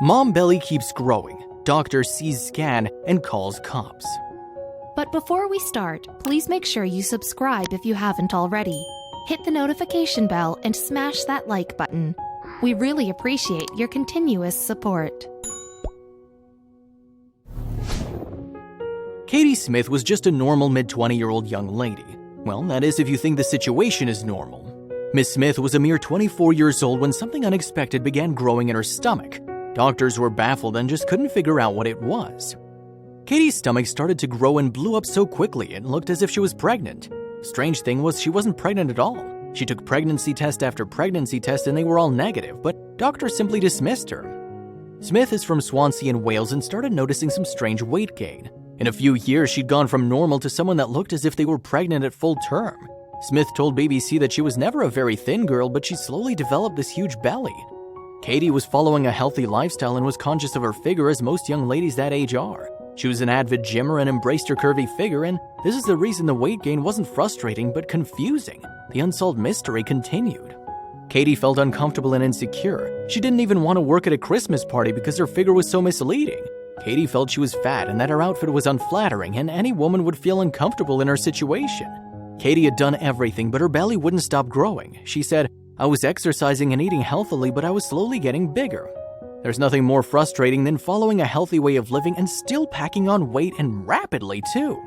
Mom belly keeps growing. Doctor sees scan and calls cops. But before we start, please make sure you subscribe if you haven't already. Hit the notification bell and smash that like button. We really appreciate your continuous support. Katie Smith was just a normal mid-20-year-old young lady. Well, that is if you think the situation is normal. Miss Smith was a mere 24 years old when something unexpected began growing in her stomach. Doctors were baffled and just couldn't figure out what it was. Katie's stomach started to grow and blew up so quickly it looked as if she was pregnant. Strange thing was she wasn't pregnant at all. She took pregnancy test after pregnancy test and they were all negative, but doctors simply dismissed her. Smith is from Swansea in Wales and started noticing some strange weight gain. In a few years, she'd gone from normal to someone that looked as if they were pregnant at full term. Smith told BBC that she was never a very thin girl, but she slowly developed this huge belly. Katie was following a healthy lifestyle and was conscious of her figure as most young ladies that age are. She was an avid gymmer and embraced her curvy figure, and this is the reason the weight gain wasn't frustrating but confusing. The unsolved mystery continued. Katie felt uncomfortable and insecure. She didn't even want to work at a Christmas party because her figure was so misleading. Katie felt she was fat and that her outfit was unflattering, and any woman would feel uncomfortable in her situation. Katie had done everything, but her belly wouldn't stop growing. She said, "I was exercising and eating healthily, but I was slowly getting bigger." There's nothing more frustrating than following a healthy way of living and still packing on weight, and rapidly too.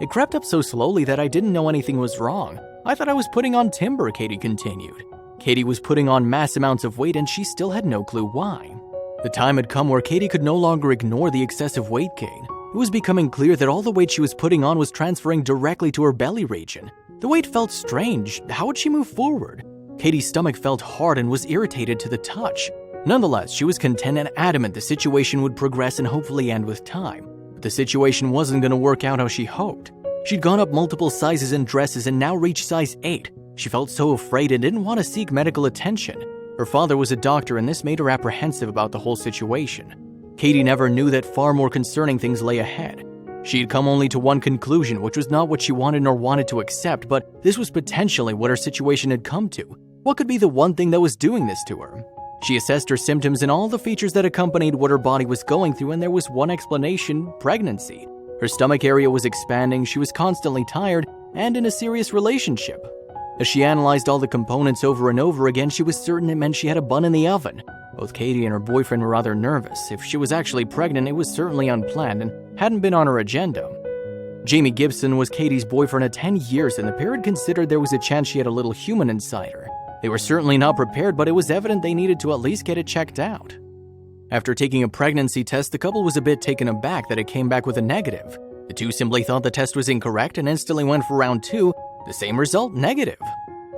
It crept up so slowly that I didn't know anything was wrong. I thought I was putting on timber, Katie continued. Katie was putting on mass amounts of weight and she still had no clue why. The time had come where Katie could no longer ignore the excessive weight gain. It was becoming clear that all the weight she was putting on was transferring directly to her belly region. The weight felt strange. How would she move forward? Katie's stomach felt hard and was irritated to the touch. Nonetheless, she was content and adamant the situation would progress and hopefully end with time. But the situation wasn't going to work out how she hoped. She'd gone up multiple sizes in dresses and now reached size 8. She felt so afraid and didn't want to seek medical attention. Her father was a doctor and this made her apprehensive about the whole situation. Katie never knew that far more concerning things lay ahead. She had come only to one conclusion, which was not what she wanted nor wanted to accept, but this was potentially what her situation had come to. What could be the one thing that was doing this to her? She assessed her symptoms and all the features that accompanied what her body was going through, and there was one explanation: pregnancy. Her stomach area was expanding, she was constantly tired, and in a serious relationship. As she analyzed all the components over and over again, she was certain it meant she had a bun in the oven. Both Katie and her boyfriend were rather nervous. If she was actually pregnant, it was certainly unplanned and hadn't been on her agenda. Jamie Gibson was Katie's boyfriend at 10 years, and the pair had considered there was a chance she had a little human inside her. They were certainly not prepared, but it was evident they needed to at least get it checked out. After taking a pregnancy test, the couple was a bit taken aback that it came back with a negative. The two simply thought the test was incorrect and instantly went for round 2. The same result, negative.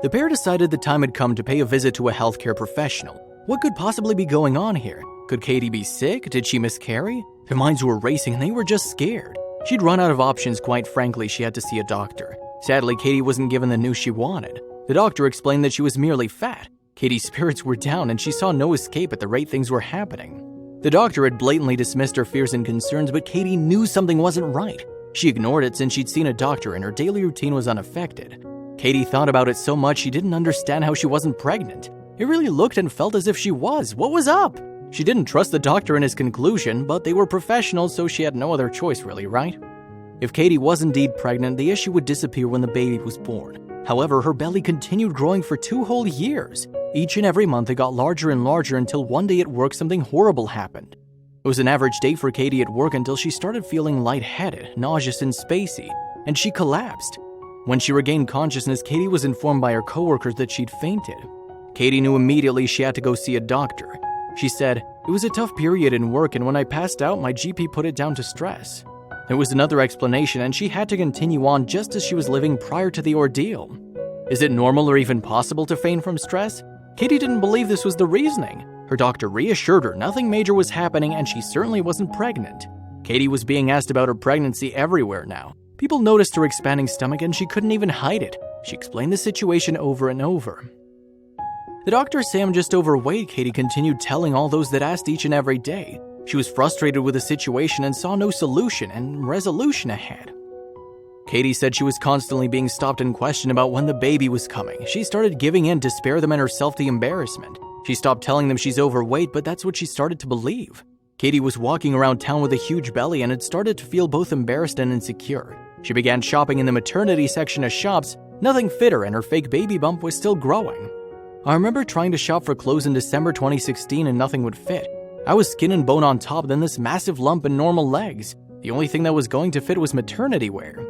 The pair decided the time had come to pay a visit to a healthcare professional. What could possibly be going on here? Could Katie be sick? Did she miscarry? Their minds were racing and they were just scared. She'd run out of options, quite frankly. She had to see a doctor. Sadly, Katie wasn't given the news she wanted. The doctor explained that she was merely fat. Katie's spirits were down and she saw no escape at the rate things were happening. The doctor had blatantly dismissed her fears and concerns, but Katie knew something wasn't right. She ignored it since she'd seen a doctor and her daily routine was unaffected. Katie thought about it so much she didn't understand how she wasn't pregnant. It really looked and felt as if she was. What was up? She didn't trust the doctor in his conclusion, but they were professionals, so she had no other choice really, right? If Katie was indeed pregnant, the issue would disappear when the baby was born. However, her belly continued growing for 2 whole years. Each and every month it got larger and larger until one day at work something horrible happened. It was an average day for Katie at work until she started feeling lightheaded, nauseous, and spacey, and she collapsed. When she regained consciousness, Katie was informed by her coworkers that she'd fainted. Katie knew immediately she had to go see a doctor. She said, "It was a tough period in work, and when I passed out, my GP put it down to stress." There was another explanation, and she had to continue on just as she was living prior to the ordeal. Is it normal or even possible to faint from stress? Katie didn't believe this was the reasoning. Her doctor reassured her nothing major was happening, and she certainly wasn't pregnant. Katie was being asked about her pregnancy everywhere now. People noticed her expanding stomach, and she couldn't even hide it. She explained the situation over and over. The doctors say I'm just overweight, Katie continued telling all those that asked each and every day. She was frustrated with the situation and saw no solution and resolution ahead. Katie said she was constantly being stopped and questioned about when the baby was coming. She started giving in to spare them and herself the embarrassment. She stopped telling them she's overweight, but that's what she started to believe. Katie was walking around town with a huge belly and had started to feel both embarrassed and insecure. She began shopping in the maternity section of shops. Nothing fit her, and her fake baby bump was still growing. I remember trying to shop for clothes in December 2016 and nothing would fit. I was skin and bone on top, then this massive lump and normal legs. The only thing that was going to fit was maternity wear.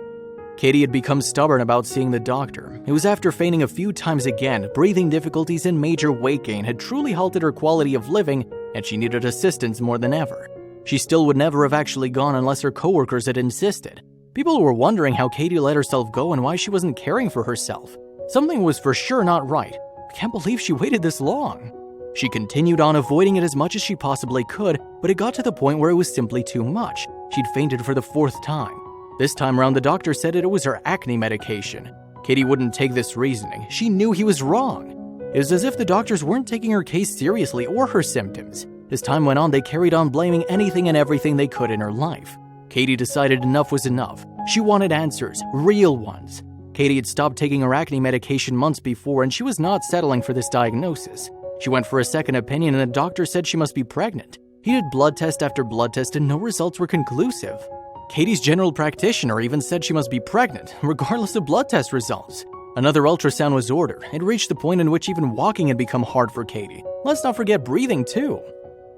Katie had become stubborn about seeing the doctor. It was after fainting a few times again, breathing difficulties and major weight gain had truly halted her quality of living, and she needed assistance more than ever. She still would never have actually gone unless her coworkers had insisted. People were wondering how Katie let herself go and why she wasn't caring for herself. Something was for sure not right. I can't believe she waited this long. She continued on avoiding it as much as she possibly could, but it got to the point where it was simply too much. She'd fainted for the 4th time. This time around, the doctor said it was her acne medication. Katie wouldn't take this reasoning. She knew he was wrong. It was as if the doctors weren't taking her case seriously or her symptoms. As time went on, they carried on blaming anything and everything they could in her life. Katie decided enough was enough. She wanted answers, real ones. Katie had stopped taking her acne medication months before, and she was not settling for this diagnosis. She went for a second opinion, and the doctor said she must be pregnant. He did blood test after blood test, and no results were conclusive. Katie's general practitioner even said she must be pregnant, regardless of blood test results. Another ultrasound was ordered. It reached the point in which even walking had become hard for Katie. Let's not forget breathing, too.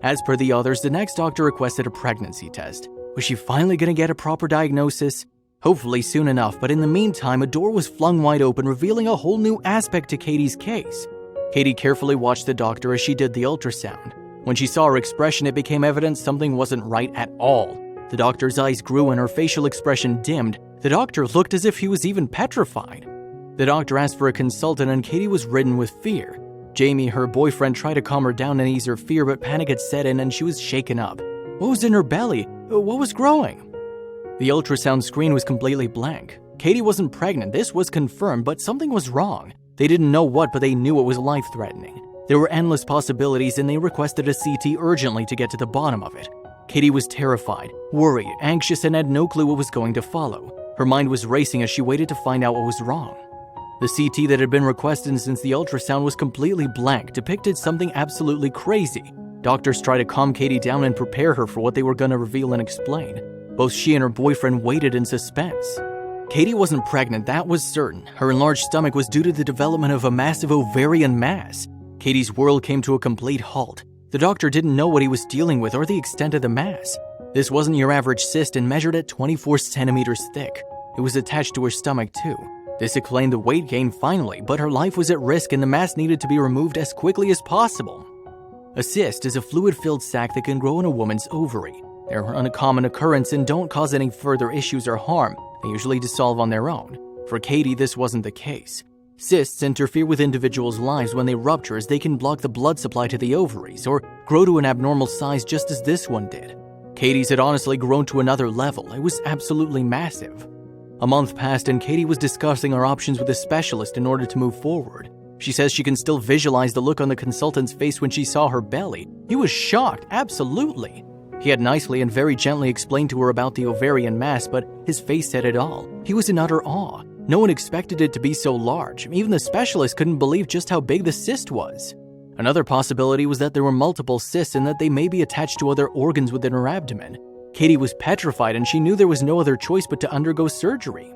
As per the others, the next doctor requested a pregnancy test. Was she finally going to get a proper diagnosis? Hopefully soon enough, but in the meantime, a door was flung wide open, revealing a whole new aspect to Katie's case. Katie carefully watched the doctor as she did the ultrasound. When she saw her expression, it became evident something wasn't right at all. The doctor's eyes grew and her facial expression dimmed. The doctor looked as if he was even petrified. The doctor asked for a consultant and Katie was ridden with fear. Jamie, her boyfriend, tried to calm her down and ease her fear, but panic had set in and she was shaken up. What was in her belly? What was growing? The ultrasound screen was completely blank. Katie wasn't pregnant, this was confirmed, but something was wrong. They didn't know what, but they knew it was life-threatening. There were endless possibilities and they requested a CT urgently to get to the bottom of it. Katie was terrified, worried, anxious, and had no clue what was going to follow. Her mind was racing as she waited to find out what was wrong. The CT that had been requested since the ultrasound was completely blank, depicted something absolutely crazy. Doctors tried to calm Katie down and prepare her for what they were going to reveal and explain. Both she and her boyfriend waited in suspense. Katie wasn't pregnant, that was certain. Her enlarged stomach was due to the development of a massive ovarian mass. Katie's world came to a complete halt. The doctor didn't know what he was dealing with or the extent of the mass. This wasn't your average cyst and measured at 24 centimeters thick. It was attached to her stomach too. This explained the weight gain finally, but her life was at risk and the mass needed to be removed as quickly as possible. A cyst is a fluid-filled sac that can grow in a woman's ovary. They're an uncommon occurrence and don't cause any further issues or harm. They usually dissolve on their own. For Katie, this wasn't the case. Cysts interfere with individuals' lives when they rupture, as they can block the blood supply to the ovaries or grow to an abnormal size just as this one did. Katie's had honestly grown to another level. It was absolutely massive. A month passed and Katie was discussing her options with a specialist in order to move forward. She says she can still visualize the look on the consultant's face when she saw her belly. He was shocked, absolutely. He had nicely and very gently explained to her about the ovarian mass, but his face said it all. He was in utter awe. No one expected it to be so large. Even the specialist couldn't believe just how big the cyst was. Another possibility was that there were multiple cysts and that they may be attached to other organs within her abdomen. Katie was petrified and she knew there was no other choice but to undergo surgery.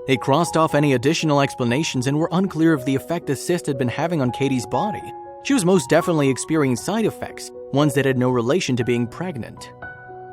They crossed off any additional explanations and were unclear of the effect the cyst had been having on Katie's body. She was most definitely experiencing side effects, ones that had no relation to being pregnant.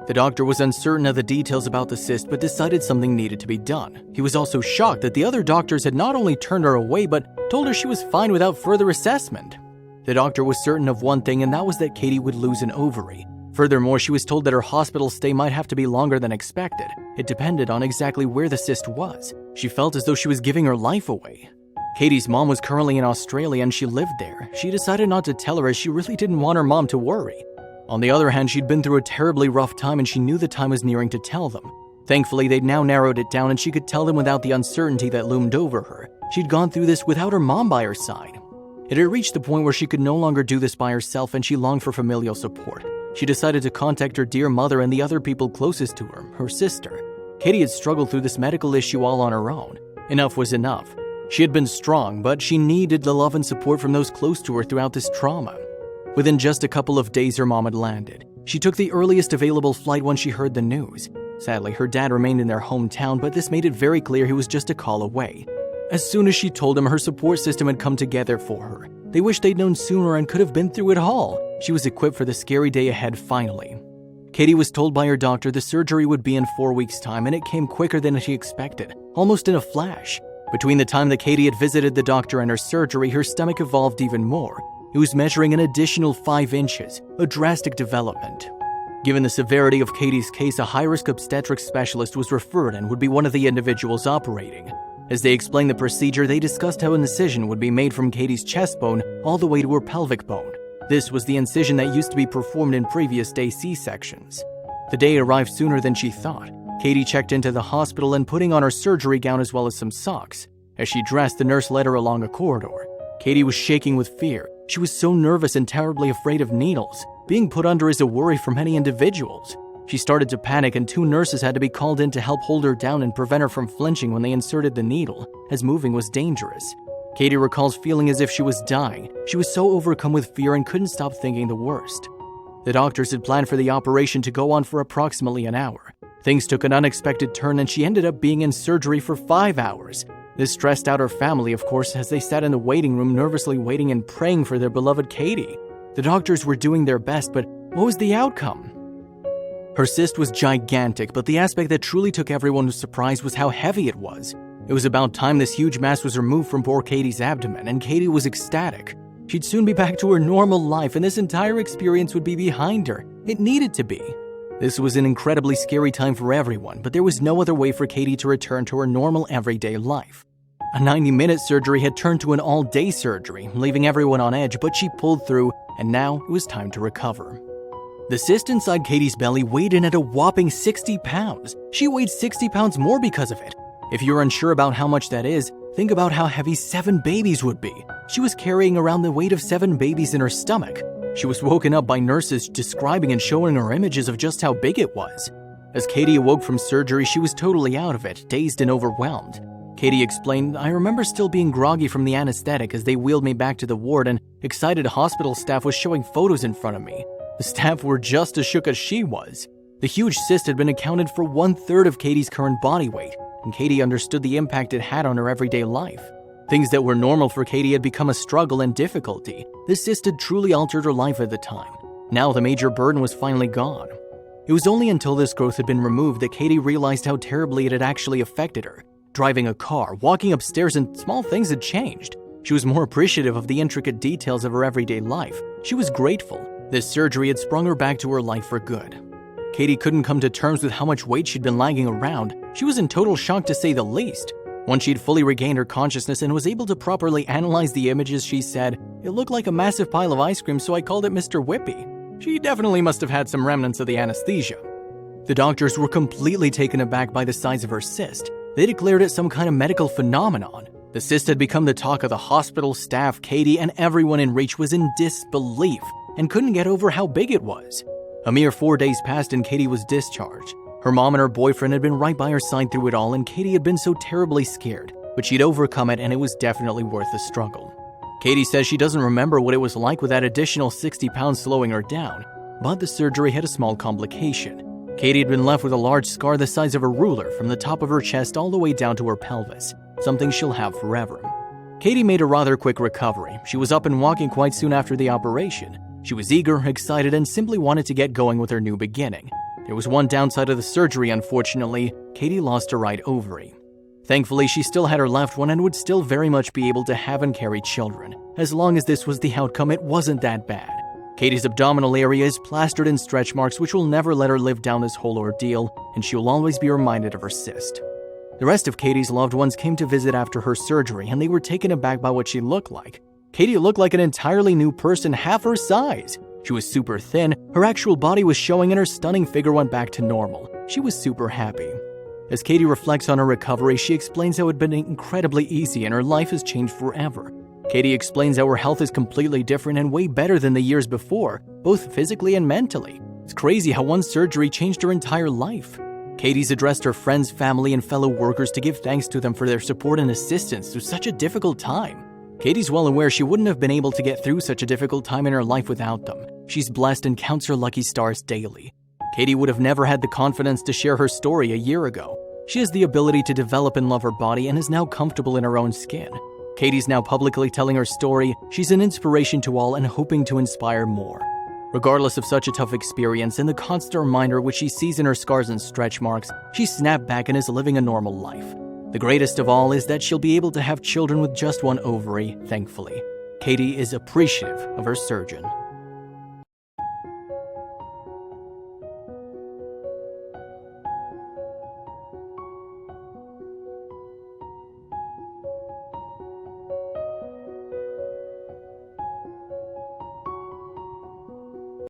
The doctor was uncertain of the details about the cyst but decided something needed to be done. He was also shocked that the other doctors had not only turned her away but told her she was fine without further assessment. The doctor was certain of one thing, and that was that Katie would lose an ovary. Furthermore, she was told that her hospital stay might have to be longer than expected. It depended on exactly where the cyst was. She felt as though she was giving her life away. Katie's mom was currently in Australia and she lived there. She decided not to tell her as she really didn't want her mom to worry. On the other hand, she'd been through a terribly rough time and she knew the time was nearing to tell them. Thankfully, they'd now narrowed it down and she could tell them without the uncertainty that loomed over her. She'd gone through this without her mom by her side. It had reached the point where she could no longer do this by herself and she longed for familial support. She decided to contact her dear mother and the other people closest to her sister. Katie had struggled through this medical issue all on her own. Enough was enough. She had been strong, but she needed the love and support from those close to her throughout this trauma. Within just a couple of days, her mom had landed. She took the earliest available flight when she heard the news. Sadly, her dad remained in their hometown, but this made it very clear he was just a call away. As soon as she told him her support system had come together for her, they wished they'd known sooner and could have been through it all. She was equipped for the scary day ahead finally. Katie was told by her doctor the surgery would be in 4 weeks' time, and it came quicker than she expected, almost in a flash. Between the time that Katie had visited the doctor and her surgery, her stomach evolved even more. It was measuring an additional 5 inches, a drastic development. Given the severity of Katie's case, a high-risk obstetrics specialist was referred and would be one of the individuals operating. As they explained the procedure, they discussed how an incision would be made from Katie's chest bone all the way to her pelvic bone. This was the incision that used to be performed in previous day C-sections. The day arrived sooner than she thought. Katie checked into the hospital and putting on her surgery gown as well as some socks. As she dressed, the nurse led her along a corridor. Katie was shaking with fear. She was so nervous and terribly afraid of needles. Being put under is a worry for many individuals. She started to panic, and 2 nurses had to be called in to help hold her down and prevent her from flinching when they inserted the needle, as moving was dangerous. Katie recalls feeling as if she was dying. She was so overcome with fear and couldn't stop thinking the worst. The doctors had planned for the operation to go on for approximately an hour. Things took an unexpected turn, and she ended up being in surgery for 5 hours. This stressed out her family, of course, as they sat in the waiting room nervously waiting and praying for their beloved Katie. The doctors were doing their best, but what was the outcome? Her cyst was gigantic, but the aspect that truly took everyone by surprise was how heavy it was. It was about time this huge mass was removed from poor Katie's abdomen, and Katie was ecstatic. She'd soon be back to her normal life, and this entire experience would be behind her. It needed to be. This was an incredibly scary time for everyone, but there was no other way for Katie to return to her normal everyday life. A 90-minute surgery had turned to an all-day surgery, leaving everyone on edge, but she pulled through, and now it was time to recover. The cyst inside Katie's belly weighed in at a whopping 60 pounds. She weighed 60 pounds more because of it. If you're unsure about how much that is, think about how heavy 7 babies would be. She was carrying around the weight of 7 babies in her stomach. She was woken up by nurses describing and showing her images of just how big it was. As Katie awoke from surgery, she was totally out of it, dazed and overwhelmed. Katie explained, "I remember still being groggy from the anesthetic as they wheeled me back to the ward, and excited hospital staff was showing photos in front of me. The staff were just as shook as she was. The huge cyst had been accounted for 1/3 of Katie's current body weight, and Katie understood the impact it had on her everyday life. Things that were normal for Katie had become a struggle and difficulty. This cyst had truly altered her life at the time. Now the major burden was finally gone. It was only until this growth had been removed that Katie realized how terribly it had actually affected her. Driving a car, walking upstairs, and small things had changed. She was more appreciative of the intricate details of her everyday life. She was grateful. This surgery had sprung her back to her life for good. Katie couldn't come to terms with how much weight she'd been lagging around. She was in total shock, to say the least. Once she'd fully regained her consciousness and was able to properly analyze the images, she said, "It looked like a massive pile of ice cream, so I called it Mr. Whippy." She definitely must have had some remnants of the anesthesia. The doctors were completely taken aback by the size of her cyst. They declared it some kind of medical phenomenon. The cyst had become the talk of the hospital, staff, Katie, and everyone in reach was in disbelief and couldn't get over how big it was. A mere 4 days passed and Katie was discharged. Her mom and her boyfriend had been right by her side through it all, and Katie had been so terribly scared, but she'd overcome it, and it was definitely worth the struggle. Katie says she doesn't remember what it was like with that additional 60 pounds slowing her down, but the surgery had a small complication. Katie had been left with a large scar the size of a ruler from the top of her chest all the way down to her pelvis, something she'll have forever. Katie made a rather quick recovery. She was up and walking quite soon after the operation. She was eager, excited, and simply wanted to get going with her new beginning. There was one downside of the surgery, unfortunately. Katie lost her right ovary. Thankfully, she still had her left one and would still very much be able to have and carry children. As long as this was the outcome, it wasn't that bad. Katie's abdominal area is plastered in stretch marks, which will never let her live down this whole ordeal, and she will always be reminded of her cyst. The rest of Katie's loved ones came to visit after her surgery, and they were taken aback by what she looked like. Katie looked like an entirely new person, half her size. She was super thin, her actual body was showing, and her stunning figure went back to normal. She was super happy. As Katie reflects on her recovery, she explains how it had been incredibly easy and her life has changed forever. Katie explains how her health is completely different and way better than the years before, both physically and mentally. It's crazy how one surgery changed her entire life. Katie's addressed her friends, family, and fellow workers to give thanks to them for their support and assistance through such a difficult time. Katie's well aware she wouldn't have been able to get through such a difficult time in her life without them. She's blessed and counts her lucky stars daily. Katie would have never had the confidence to share her story a year ago. She has the ability to develop and love her body and is now comfortable in her own skin. Katie's now publicly telling her story. She's an inspiration to all and hoping to inspire more. Regardless of such a tough experience and the constant reminder which she sees in her scars and stretch marks, she snapped back and is living a normal life. The greatest of all is that she'll be able to have children with just one ovary, thankfully. Katie is appreciative of her surgeon.